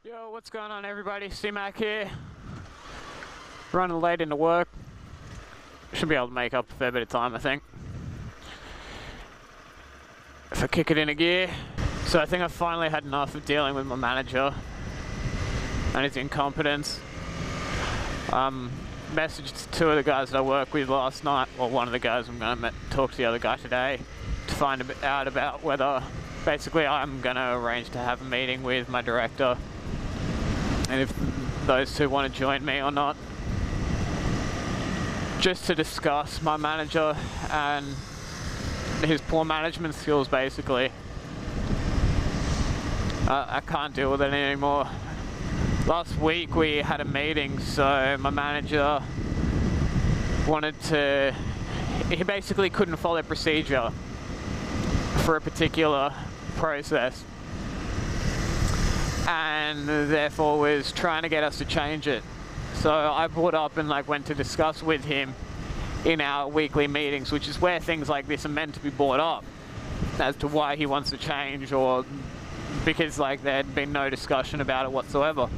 Yo, what's going on everybody? CMAC here. Running late into work. Should be able to make up a fair bit of time, I think, if I kick it into gear. So I think I've finally had enough of dealing with my manager and his incompetence. Messaged two of the guys that I work with last night, well, one of the guys. I'm going to talk to the other guy today to find out about whether basically I'm going to arrange to have a meeting with my director and if those two want to join me or not, just to discuss my manager and his poor management skills. Basically, I can't deal with it anymore. Last week we had a meeting, so my manager he basically couldn't follow procedure for a particular process, and therefore was trying to get us to change it. So I brought up and went to discuss with him in our weekly meetings, which is where things like this are meant to be brought up, as to why he wants to change, or because there had been no discussion about it whatsoever.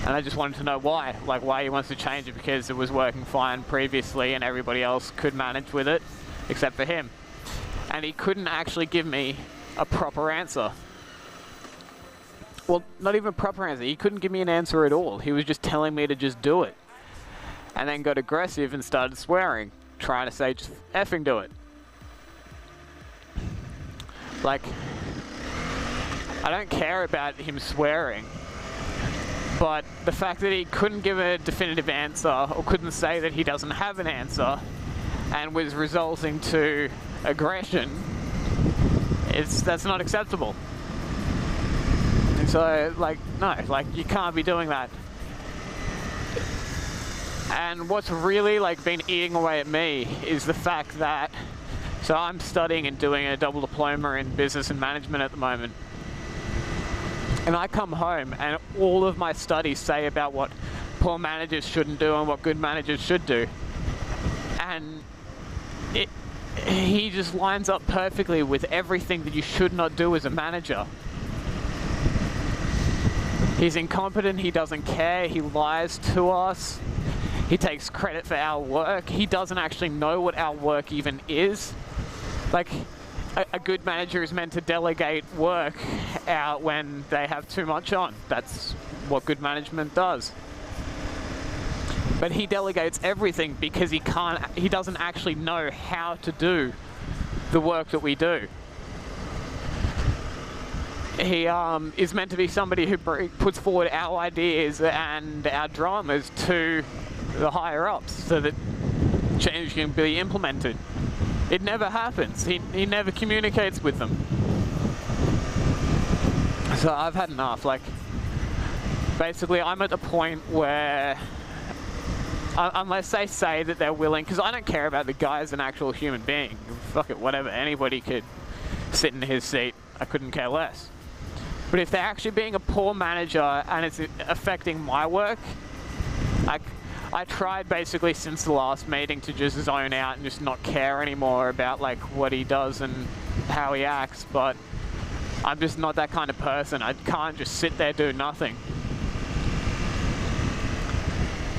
And I just wanted to know why, why he wants to change it, because it was working fine previously and everybody else could manage with it except for him. And he couldn't actually give me a proper answer. Well, not even a proper answer. He couldn't give me an answer at all. He was just telling me to just do it. And then got aggressive and started swearing, trying to say just effing do it. I don't care about him swearing, but the fact that he couldn't give a definitive answer, or couldn't say that he doesn't have an answer, and was resulting to aggression, that's not acceptable. And so, no, you can't be doing that. And what's really been eating away at me is the fact that, so I'm studying and doing a double diploma in business and management at the moment. And I come home and all of my studies say about what poor managers shouldn't do and what good managers should do. And he just lines up perfectly with everything that you should not do as a manager. He's incompetent, he doesn't care, he lies to us, he takes credit for our work, he doesn't actually know what our work even is. A good manager is meant to delegate work out when they have too much on. That's what good management does. But he delegates everything because he doesn't actually know how to do the work that we do. He is meant to be somebody who puts forward our ideas and our dramas to the higher ups so that change can be implemented. It never happens. He never communicates with them. So I've had enough. Basically, I'm at the point where, unless they say that they're willing, because I don't care about the guy as an actual human being. Fuck it, whatever. Anybody could sit in his seat. I couldn't care less. But if they're actually being a poor manager and it's affecting my work, I tried basically since the last meeting to just zone out and just not care anymore about what he does and how he acts, but I'm just not that kind of person. I can't just sit there do nothing.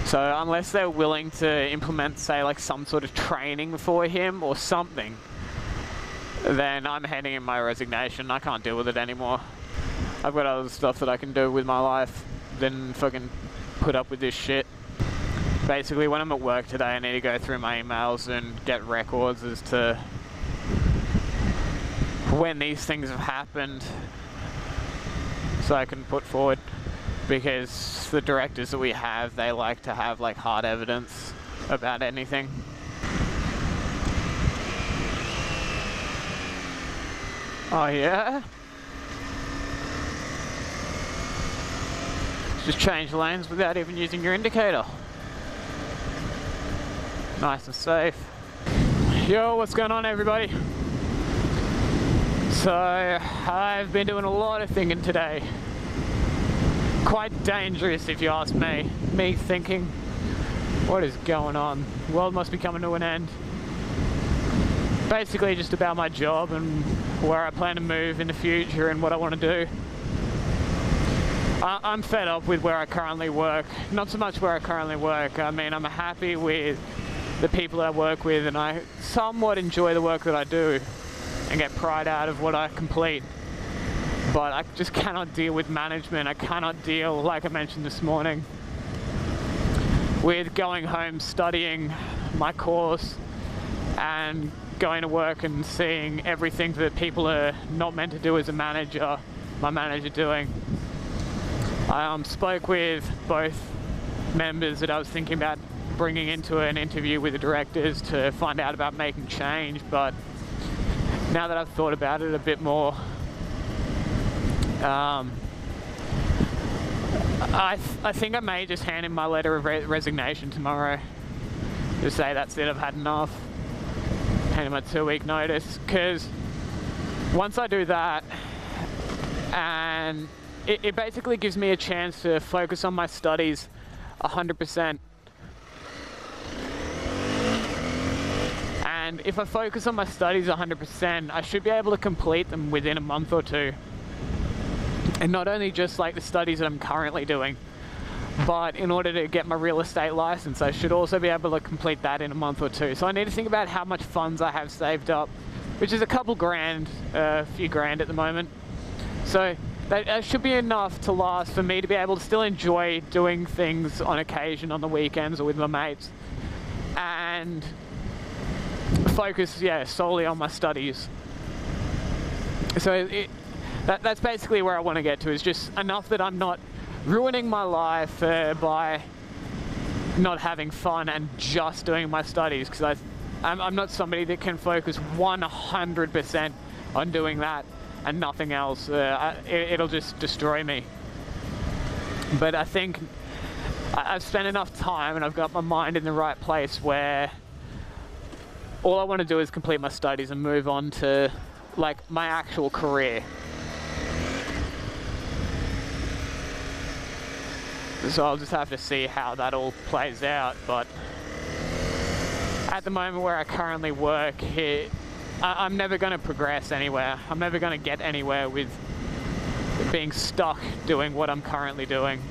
So unless they're willing to implement, say, some sort of training for him or something, then I'm handing in my resignation. I can't deal with it anymore. I've got other stuff that I can do with my life than fucking put up with this shit. Basically, when I'm at work today, I need to go through my emails and get records as to when these things have happened, so I can put forward, because the directors that we have, they like to have hard evidence about anything. Oh yeah? Just change lanes without even using your indicator. Nice and safe. Yo, what's going on everybody? So, I've been doing a lot of thinking today. Quite dangerous if you ask me. Me thinking, what is going on? The world must be coming to an end. Basically just about my job and where I plan to move in the future and what I want to do. I'm fed up with where I currently work. Not so much where I currently work. I mean, I'm happy with the people that I work with, and I somewhat enjoy the work that I do and get pride out of what I complete. But I just cannot deal with management. I cannot deal, like I mentioned this morning, with going home, studying my course, and going to work and seeing everything that people are not meant to do as a manager, my manager doing. I spoke with both members that I was thinking about bringing into an interview with the directors to find out about making change, but now that I've thought about it a bit more, I think I may just hand in my letter of resignation tomorrow. Just say that's it, I've had enough. Hand in my 2-week notice, because once I do that, and it basically gives me a chance to focus on my studies 100%. And if I focus on my studies 100%, I should be able to complete them within a month or two. And not only just like the studies that I'm currently doing, but in order to get my real estate license, I should also be able to complete that in a month or two. So I need to think about how much funds I have saved up, which is a couple grand, a few grand at the moment. So that should be enough to last for me to be able to still enjoy doing things on occasion on the weekends or with my mates, and focus, solely on my studies. So that's basically where I want to get to, is just enough that I'm not ruining my life by not having fun and just doing my studies, because I'm not somebody that can focus 100% on doing that and nothing else. It'll just destroy me. But I think I've spent enough time and I've got my mind in the right place where all I want to do is complete my studies and move on to like my actual career. So I'll just have to see how that all plays out. But at the moment where I currently work here, I'm never going to progress anywhere. I'm never going to get anywhere with being stuck doing what I'm currently doing.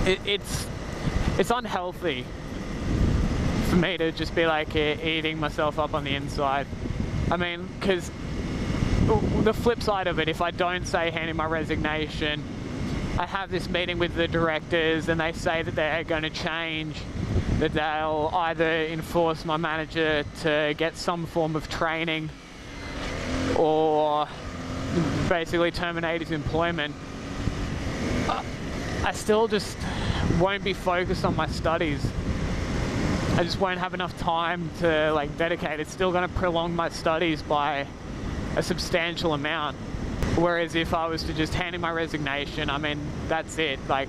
It's unhealthy for me to just be like eating myself up on the inside. I mean, because the flip side of it, if I don't say hand in my resignation, I have this meeting with the directors and they say that they're going to change, that they'll either enforce my manager to get some form of training or basically terminate his employment. I still just won't be focused on my studies. I just won't have enough time to like dedicate. It's still going to prolong my studies by a substantial amount. Whereas if I was to just hand in my resignation, I mean, that's it. Like,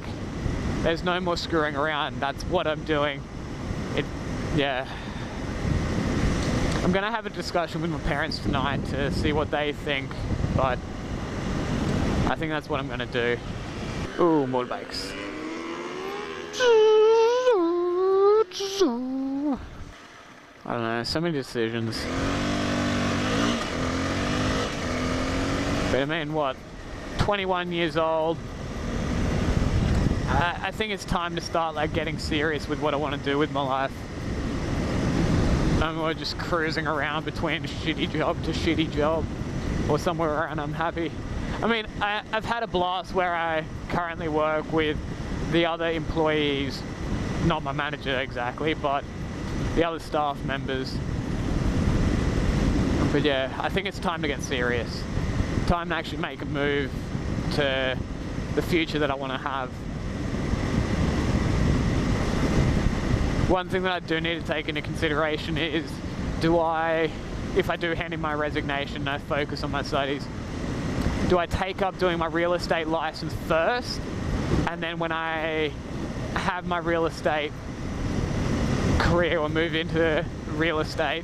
there's no more screwing around. That's what I'm doing. I'm gonna have a discussion with my parents tonight to see what they think, but I think that's what I'm gonna do. Ooh, motorbikes. I don't know, so many decisions. But I mean, what? 21 years old. I think it's time to start like getting serious with what I want to do with my life. I'm more just cruising around between shitty job to shitty job, or somewhere around I'm happy. I mean, I've had a blast where I currently work with the other employees, not my manager exactly, but the other staff members. But yeah, I think it's time to get serious. Time to actually make a move to the future that I want to have. One thing that I do need to take into consideration is, if I do hand in my resignation and I focus on my studies, do I take up doing my real estate license first, and then when I have my real estate career or move into real estate,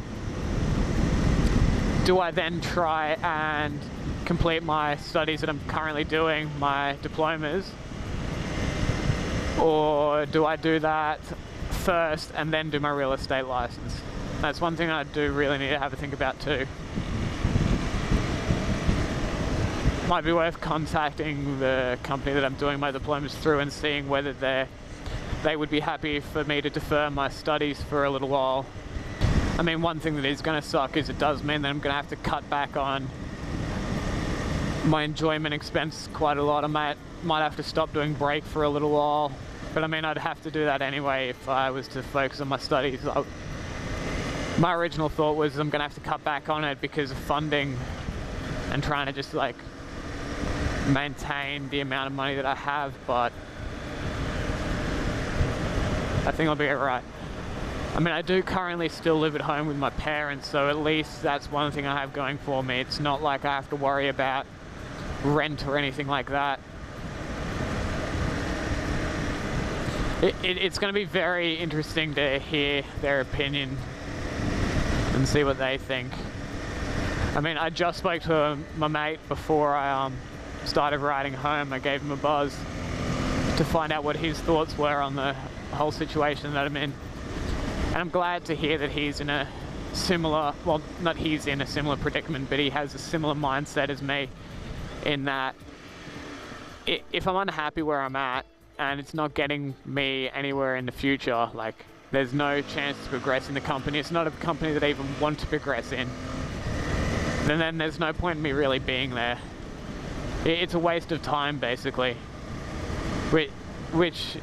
do I then try and complete my studies that I'm currently doing, my diplomas, or do I do that first and then do my real estate license? That's one thing I do really need to have a think about too. might be worth contacting the company that I'm doing my diplomas through and seeing whether they would be happy for me to defer my studies for a little while. I mean, one thing that is going to suck is it does mean that I'm going to have to cut back on my enjoyment expense quite a lot. I might have to stop doing break for a little while, but I mean, I'd have to do that anyway if I was to focus on my studies. My original thought was I'm going to have to cut back on it because of funding and trying to just like maintain the amount of money that I have, but I think I'll be alright. I mean, I do currently still live at home with my parents, so at least that's one thing I have going for me. It's not like I have to worry about rent or anything like that. It's going to be very interesting to hear their opinion and see what they think. I mean, I just spoke to my mate before I started riding home. I gave him a buzz to find out what his thoughts were on the whole situation that I'm in. And I'm glad to hear that he's in a similar, well, not he's in a similar predicament, but he has a similar mindset as me, in that if I'm unhappy where I'm at and it's not getting me anywhere in the future, like there's no chance to progress in the company, it's not a company that I even want to progress in, then there's no point in me really being there. It's a waste of time, basically. Which,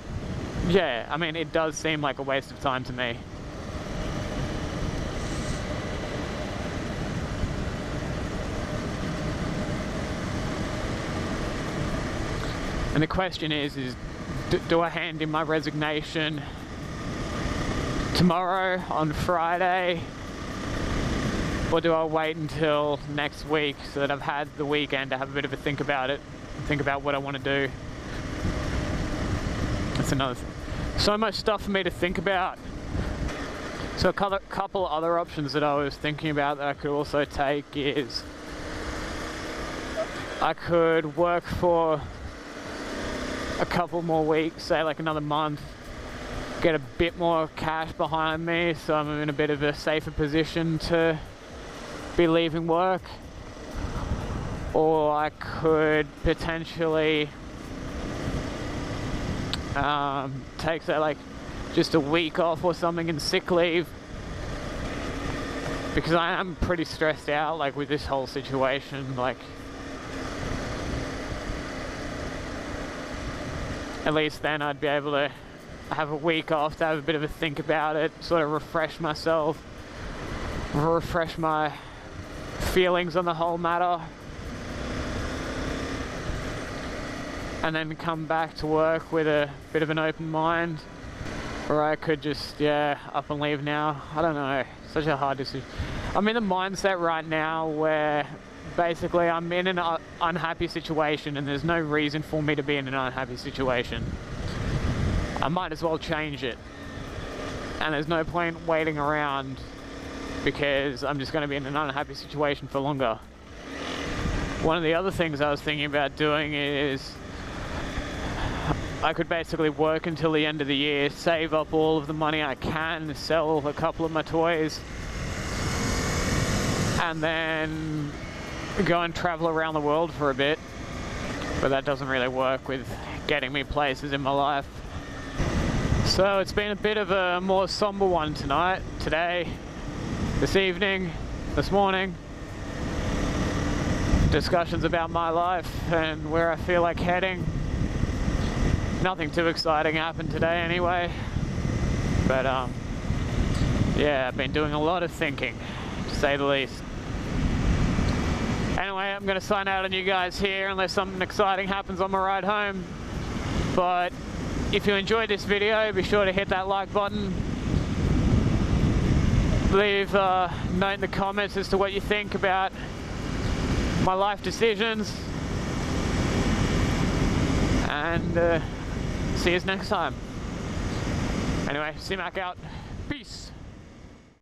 yeah, I mean, it does seem like a waste of time to me. And the question is do I hand in my resignation tomorrow, on Friday, or do I wait until next week so that I've had the weekend to have a bit of a think about it, think about what I want to do? That's another thing. So much stuff for me to think about. So a couple other options that I was thinking about that I could also take is I could work for a couple more weeks, say like another month, get a bit more cash behind me so I'm in a bit of a safer position to be leaving work. Or I could potentially take, say, like just a week off or something in sick leave, because I am pretty stressed out, like, with this whole situation. Like, at least then I'd be able to have a week off to have a bit of a think about it, sort of refresh myself, refresh my feelings on the whole matter, and then come back to work with a bit of an open mind. Or I could just, yeah, up and leave now. I don't know, such a hard decision. I'm in a mindset right now where basically I'm in an unhappy situation and there's no reason for me to be in an unhappy situation. I might as well change it. And there's no point waiting around because I'm just going to be in an unhappy situation for longer. One of the other things I was thinking about doing is I could basically work until the end of the year, save up all of the money I can, sell a couple of my toys, and then go and travel around the world for a bit. But that doesn't really work with getting me places in my life. So it's been a bit of a more somber one today, this evening, this morning. Discussions about my life and where I feel like heading. Nothing too exciting happened today anyway. But yeah, I've been doing a lot of thinking, to say the least. Anyway, I'm going to sign out on you guys here unless something exciting happens on my ride home. But if you enjoyed this video, be sure to hit that like button. Leave a note in the comments as to what you think about my life decisions. And see you next time. Anyway, CMAC out. Peace.